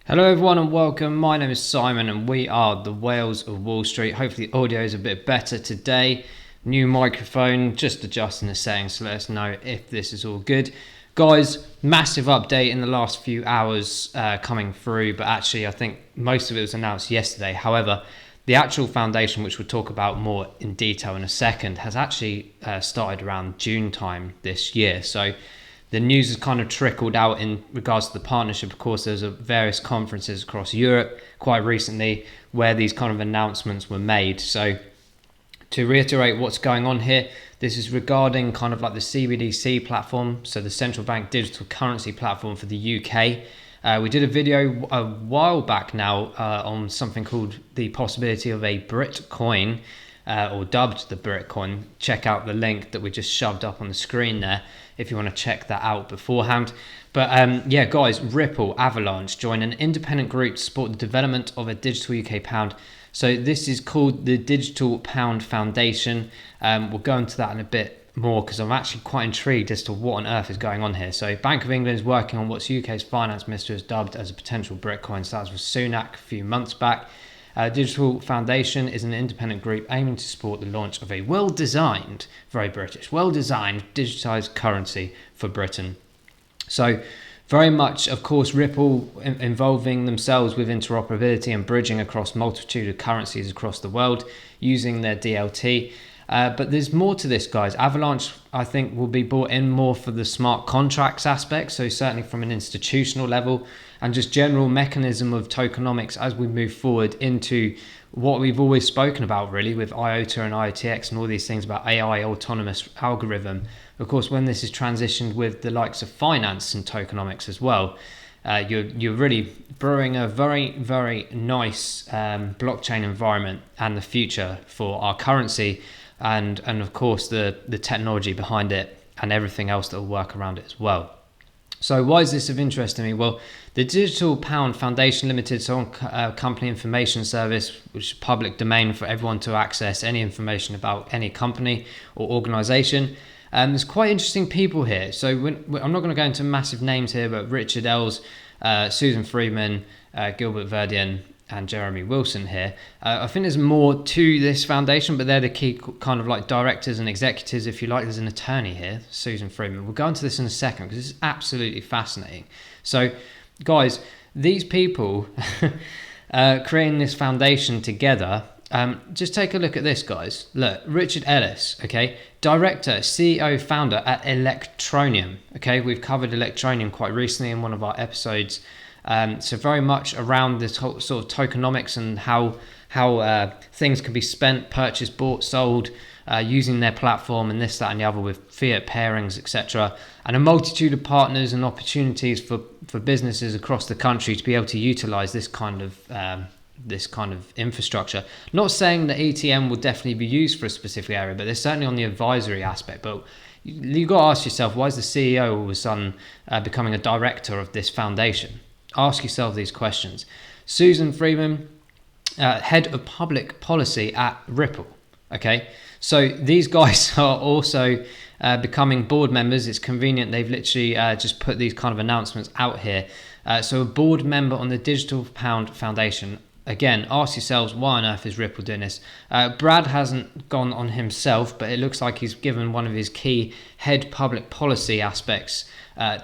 Hello everyone and welcome. My name is Simon and we are the Whales of Wall Street. Hopefully the audio is a bit better today. New microphone, just adjusting the settings, so let us know if this is all good. Guys, massive update in the last few hours coming through, but actually I think most of it was announced yesterday. However, the actual foundation, which we'll talk about more in detail in a second, has actually started around June time this year. So the news has kind of trickled out in regards to the partnership. Of course, there's various conferences across Europe quite recently where these kind of announcements were made. So to reiterate what's going on here, this is regarding kind of like the CBDC platform, so the central bank digital currency platform for the UK. We did a video a while back now on something called the possibility of a Britcoin, or dubbed the Britcoin. Check out the link that we just shoved up on the screen there if you want to check that out beforehand. But yeah, guys, Ripple, Avalanche join an independent group to support the development of a digital UK pound. So this is called the Digital Pound Foundation. We'll go into that in a bit more because I'm actually quite intrigued as to what on earth is going on here. So Bank of England is working on what UK's finance minister has dubbed as a potential Britcoin. So that was Sunak a few months back. Digital Foundation is an independent group aiming to support the launch of a well-designed, very British, well-designed digitised currency for Britain. So very much, of course, Ripple involving themselves with interoperability and bridging across multitude of currencies across the world using their DLT. But there's more to this, guys. Avalanche, I think, will be brought in more for the smart contracts aspect. So certainly from an institutional level and just general mechanism of tokenomics as we move forward into what we've always spoken about really with IOTA and IOTX and all these things about AI, autonomous algorithm. Of course, when this is transitioned with the likes of finance and tokenomics as well, you're really brewing a very, very nice blockchain environment and the future for our currency and of course the technology behind it and everything else that will work around it as well. So why is this of interest to me? Well, the Digital Pound Foundation Limited is a company information service, which is public domain for everyone to access any information about any company or organization. There's quite interesting people here. So I'm not going to go into massive names here, but Richard Ells, Susan Friedman, Gilbert Verdian, and Jeremy Wilson here. I think there's more to this foundation, but they're the key kind of like directors and executives, if you like. There's an attorney here, Susan Friedman. We'll go into this in a second because this is absolutely fascinating. So, guys, these people creating this foundation together, just take a look at this, guys. Look, Richard Ellis, okay, director, CEO, founder at Electroneum. Okay, we've covered Electroneum quite recently in one of our episodes. So very much around this whole sort of tokenomics and how things can be spent, purchased, bought, sold using their platform and this, that and the other with fiat pairings, etc. And a multitude of partners and opportunities for businesses across the country to be able to utilize this kind of infrastructure. Not saying that ETN will definitely be used for a specific area, but they're certainly on the advisory aspect. But you've got to ask yourself, why is the CEO all of a sudden becoming a director of this foundation? Ask yourself these questions. Susan Friedman, head of public policy at Ripple. Okay, so these guys are also becoming board members. It's convenient they've literally just put these kind of announcements out here. So a board member on the Digital Pound Foundation. Again, ask yourselves, why on earth is Ripple doing this? Brad hasn't gone on himself, but it looks like he's given one of his key head public policy aspects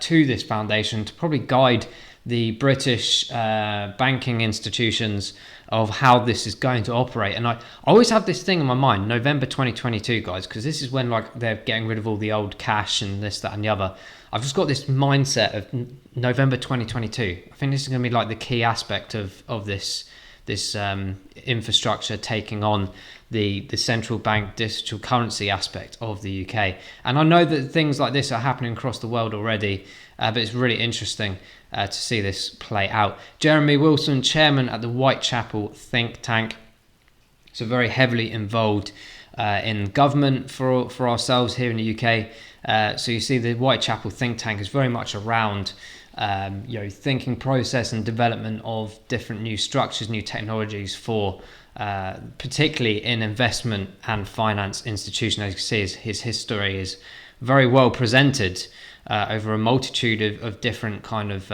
to this foundation to probably guide the British banking institutions of how this is going to operate. And I always have this thing in my mind, November 2022, guys, because this is when like they're getting rid of all the old cash and this, that and the other. I've just got this mindset of November 2022. I think this is going to be like the key aspect of this infrastructure taking on the central bank digital currency aspect of the UK. And I know that things like this are happening across the world already, but it's really interesting to see this play out. Jeremy Wilson, chairman at the Whitechapel think tank, so very heavily involved in government for ourselves here in the UK. So you see the Whitechapel think tank is very much around thinking process and development of different new structures, new technologies for particularly in investment and finance institutions. As you can see, his history is very well presented over a multitude of different kind of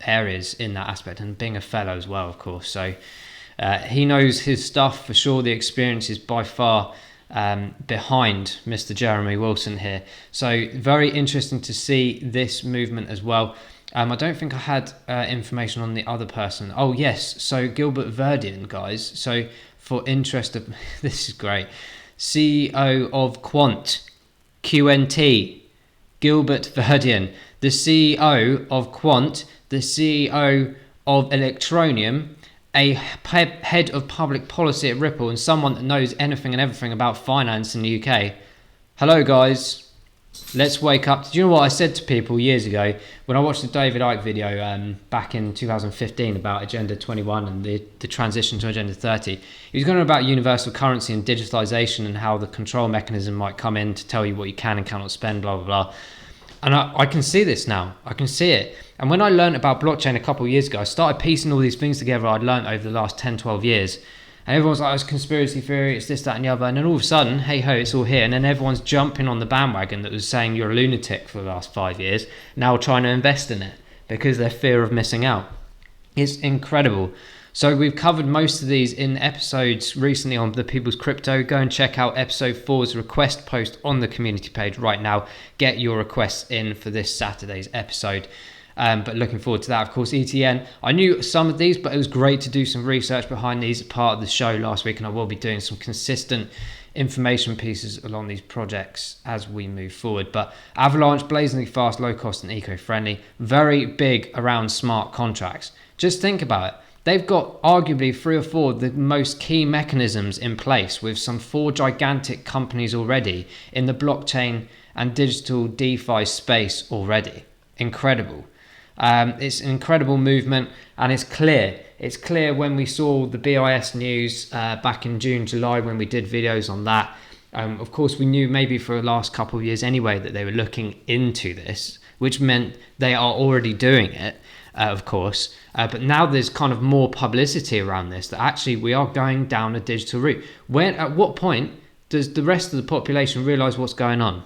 areas in that aspect, and being a fellow as well, of course. So he knows his stuff for sure. The experience is by far behind Mr. Jeremy Wilson here. So very interesting to see this movement as well. I don't think I had information on the other person. Oh yes, so Gilbert Verdian, guys. So for interest of, this is great. CEO of QNT, Gilbert Verdian, the CEO of Quant, the CEO of Electronium, a head of public policy at Ripple, and someone that knows anything and everything about finance in the UK. Hello guys, let's wake up. Do you know what I said to people years ago when I watched the David Icke video back in 2015 about Agenda 21 and the transition to Agenda 30? He was going on about universal currency and digitalization and how the control mechanism might come in to tell you what you can and cannot spend, blah, blah, blah. And I can see this now. I can see it. And when I learned about blockchain a couple of years ago, I started piecing all these things together I'd learned over the last 10, 12 years. And everyone's like, oh, it's conspiracy theory, it's this, that, and the other. And then all of a sudden, hey ho, it's all here. And then everyone's jumping on the bandwagon that was saying you're a lunatic for the last 5 years, now trying to invest in it because they're fear of missing out. It's incredible. So we've covered most of these in episodes recently on the People's Crypto. Go and check out episode 4's request post on the community page right now. Get your requests in for this Saturday's episode. But looking forward to that, of course. ETN, I knew some of these, but it was great to do some research behind these as part of the show last week, and I will be doing some consistent information pieces along these projects as we move forward. But Avalanche, blazingly fast, low cost and eco-friendly, very big around smart contracts. Just think about it. They've got arguably 3 or 4 of the most key mechanisms in place, with some 4 gigantic companies already in the blockchain and digital DeFi space already. Incredible. It's an incredible movement, and it's clear. It's clear when we saw the BIS news back in June, July, when we did videos on that. Of course, we knew maybe for the last couple of years anyway that they were looking into this, which meant they are already doing it, of course. But now there's kind of more publicity around this, that actually we are going down a digital route. At what point does the rest of the population realize what's going on?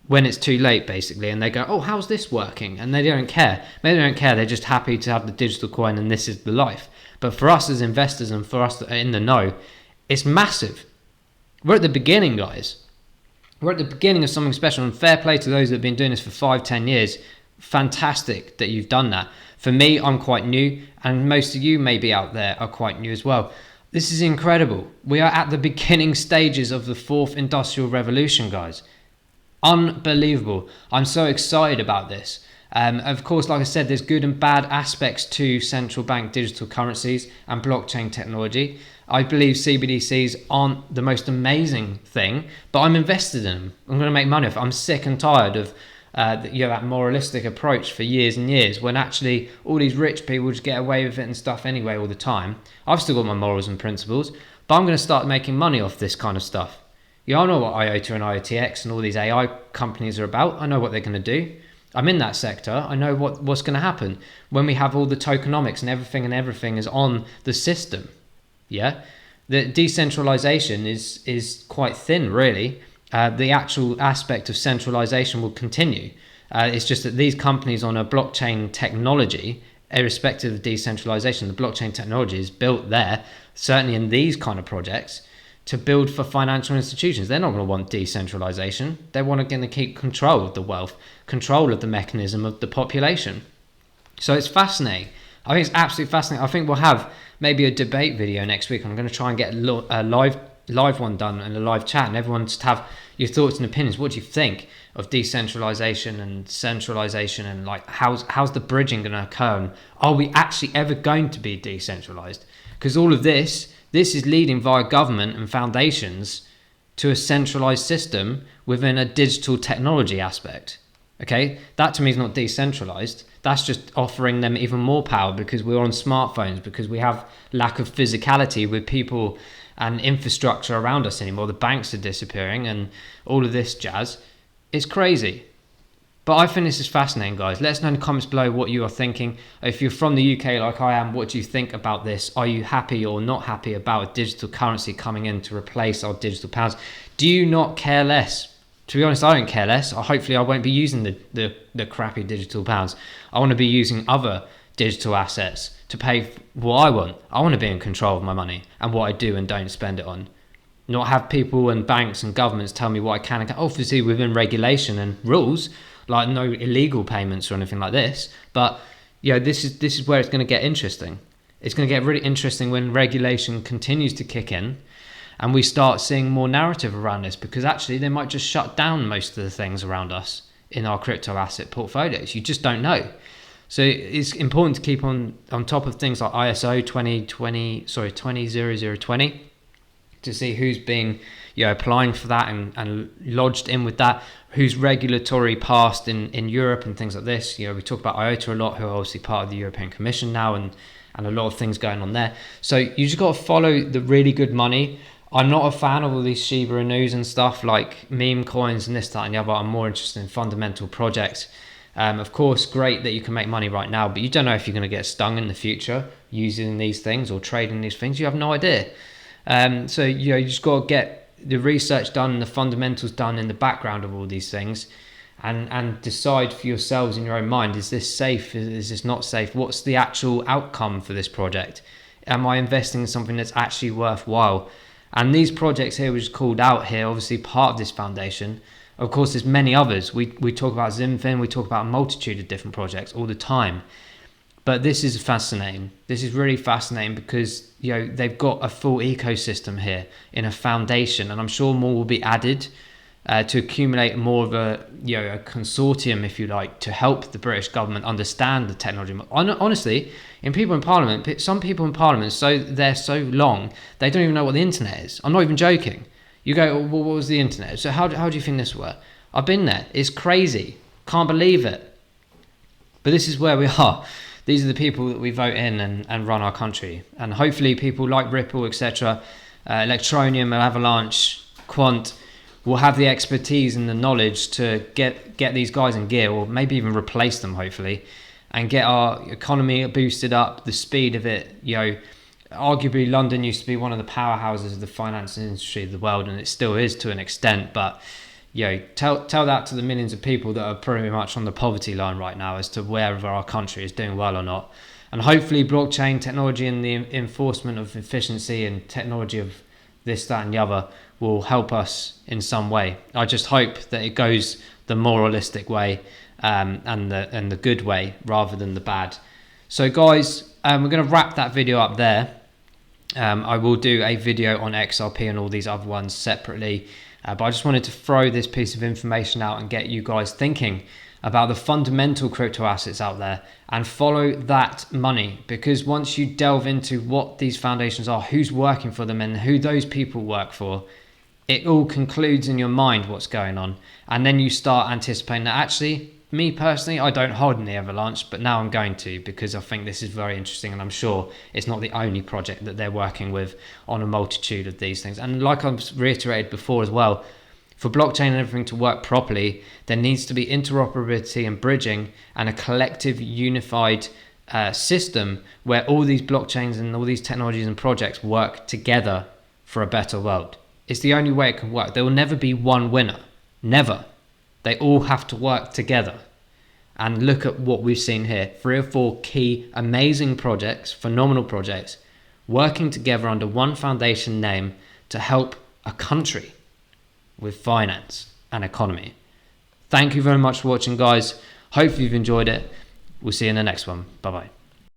When it's too late, basically, and they go, oh, how's this working? And they don't care. Maybe they don't care, they're just happy to have the digital coin and this is the life. But for us as investors and for us that are in the know, it's massive. We're at the beginning, guys. We're at the beginning of something special, and fair play to those that have been doing this for 5-10 years. Fantastic that you've done that. For me, I'm quite new, and most of you maybe out there are quite new as well. This is incredible. We are at the beginning stages of the 4th industrial revolution, guys. Unbelievable. I'm so excited about this. Of course, like I said, there's good and bad aspects to central bank digital currencies and blockchain technology. I believe CBDCs aren't the most amazing thing, but I'm invested in them. I'm going to make money off it. I'm sick and tired of that moralistic approach for years and years, when actually all these rich people just get away with it and stuff anyway all the time. I've still got my morals and principles, but I'm going to start making money off this kind of stuff. I know what IOTA and IOTX and all these AI companies are about. I know what they're going to do. I'm in that sector. I know what's going to happen when we have all the tokenomics and everything is on the system. Yeah, the decentralization is quite thin, really. The actual aspect of centralization will continue. It's just that these companies on a blockchain technology, irrespective of decentralization, the blockchain technology is built there, certainly in these kind of projects, to build for financial institutions. They're not going to want decentralization. They want to keep control of the wealth, control of the mechanism of the population. So it's fascinating. I think it's absolutely fascinating. I think we'll have maybe a debate video next week. I'm going to try and get a live one done and a live chat, and everyone just have your thoughts and opinions. What do you think of decentralization and centralization, and like how's the bridging going to occur? And are we actually ever going to be decentralized? Because all of this is leading via government and foundations to a centralized system within a digital technology aspect. Okay, that to me is not decentralized. That's just offering them even more power because we're on smartphones, because we have lack of physicality with people and infrastructure around us anymore. The banks are disappearing and all of this jazz. It's crazy. But I think this is fascinating, guys. Let us know in the comments below what you are thinking. If you're from the UK like I am, what do you think about this? Are you happy or not happy about a digital currency coming in to replace our digital pounds? Do you not care less? To be honest, I don't care less. Hopefully I won't be using the crappy digital pounds. I want to be using other digital assets to pay what I want. I want to be in control of my money and what I do and don't spend it on. Not have people and banks and governments tell me what I can and can't. Obviously within regulation and rules, like no illegal payments or anything like this. But this is where it's going to get interesting. It's going to get really interesting when regulation continues to kick in and we start seeing more narrative around this, because actually they might just shut down most of the things around us in our crypto asset portfolios. You just don't know. So it's important to keep on top of things like ISO 20020 to see who's being applying for that and lodged in with that, who's regulatory passed in Europe and things like this. We talk about IOTA a lot, who are obviously part of the European Commission now, and a lot of things going on there. So you just got to follow the really good money. I'm not a fan of all these Shiba Inus and stuff like meme coins and this, that and the other. I'm more interested in fundamental projects. Of course, great that you can make money right now, but you don't know if you're going to get stung in the future using these things or trading these things. You have no idea. So you just got to get the research done and the fundamentals done in the background of all these things, and decide for yourselves in your own mind, is this safe, is this not safe, what's the actual outcome for this project, am I investing in something that's actually worthwhile? And these projects here, which is called out here, obviously part of this foundation. Of course, there's many others. We talk about Zimfin, we talk about a multitude of different projects all the time. But this is fascinating. This is really fascinating because they've got a full ecosystem here in a foundation, and I'm sure more will be added to accumulate more of a consortium, if you like, to help the British government understand the technology. Honestly, some people in Parliament, they're so long, they don't even know what the internet is. I'm not even joking. You go, well, what was the internet? So how do you think this worked? I've been there. It's crazy. Can't believe it. But this is where we are. These are the people that we vote in and run our country. And hopefully people like Ripple, etc., Electronium, Avalanche, Quant, will have the expertise and the knowledge to get these guys in gear, or maybe even replace them, hopefully, and get our economy boosted up, the speed of it. Arguably London used to be one of the powerhouses of the finance industry of the world, and it still is to an extent, but tell that to the millions of people that are pretty much on the poverty line right now as to whether our country is doing well or not. And hopefully blockchain technology and the enforcement of efficiency and technology of this, that and the other will help us in some way. I just hope that it goes the moralistic way and the good way rather than the bad. So guys, we're going to wrap that video up there. I will do a video on XRP and all these other ones separately, but I just wanted to throw this piece of information out and get you guys thinking about the fundamental crypto assets out there and follow that money, because once you delve into what these foundations are, who's working for them and who those people work for, it all concludes in your mind what's going on, and then you start anticipating that actually, me personally, I don't hold any Avalanche, but now I'm going to, because I think this is very interesting, and I'm sure it's not the only project that they're working with on a multitude of these things. And like I've reiterated before as well, for blockchain and everything to work properly, there needs to be interoperability and bridging and a collective unified system where all these blockchains and all these technologies and projects work together for a better world. It's the only way it can work. There will never be one winner. Never. They all have to work together. And look at what we've seen here. 3 or 4 key, amazing projects, phenomenal projects, working together under one foundation name to help a country with finance and economy. Thank you very much for watching, guys. Hopefully you've enjoyed it. We'll see you in the next one. Bye-bye.